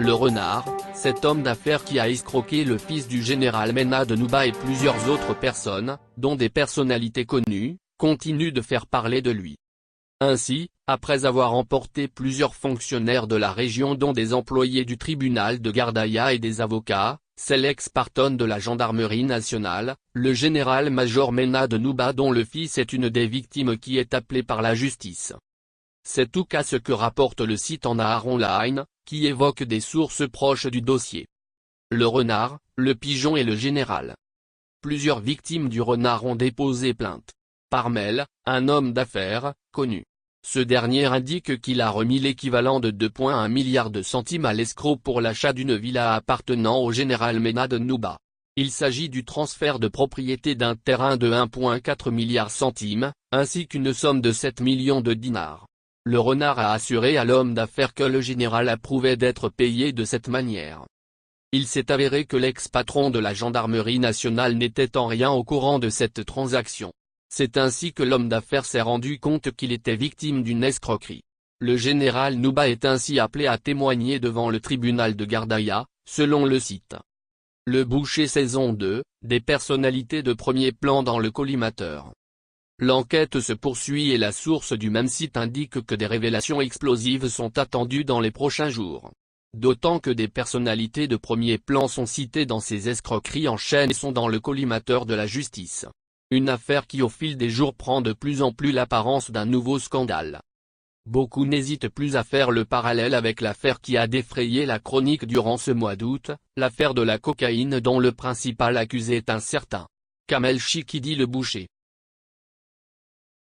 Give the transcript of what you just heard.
Le renard, cet homme d'affaires qui a escroqué le fils du général Mena de Nouba et plusieurs autres personnes, dont des personnalités connues, continue de faire parler de lui. Ainsi, après avoir emporté plusieurs fonctionnaires de la région dont des employés du tribunal de Gardaïa et des avocats, c'est l'ex-Parton de la gendarmerie nationale, le général-major Mena de Nouba dont le fils est une des victimes qui est appelé par la justice. C'est tout cas ce que rapporte le site en Nahar Online, qui évoque des sources proches du dossier. Le renard, le pigeon et le général. Plusieurs victimes du renard ont déposé plainte. Par mail, un homme d'affaires, connu. Ce dernier indique qu'il a remis l'équivalent de 2,1 milliards de centimes à l'escroc pour l'achat d'une villa appartenant au général Mena de Nouba. Il s'agit du transfert de propriété d'un terrain de 1,4 milliard centimes, ainsi qu'une somme de 7 millions de dinars. Le renard a assuré à l'homme d'affaires que le général approuvait d'être payé de cette manière. Il s'est avéré que l'ex-patron de la gendarmerie nationale n'était en rien au courant de cette transaction. C'est ainsi que l'homme d'affaires s'est rendu compte qu'il était victime d'une escroquerie. Le général Nouba est ainsi appelé à témoigner devant le tribunal de Gardaïa, selon le site. Le Boucher saison 2, des personnalités de premier plan dans le collimateur. L'enquête se poursuit et la source du même site indique que des révélations explosives sont attendues dans les prochains jours. D'autant que des personnalités de premier plan sont citées dans ces escroqueries en chaîne et sont dans le collimateur de la justice. Une affaire qui au fil des jours prend de plus en plus l'apparence d'un nouveau scandale. Beaucoup n'hésitent plus à faire le parallèle avec l'affaire qui a défrayé la chronique durant ce mois d'août, l'affaire de la cocaïne dont le principal accusé est un certain Kamel Chikidi le Boucher.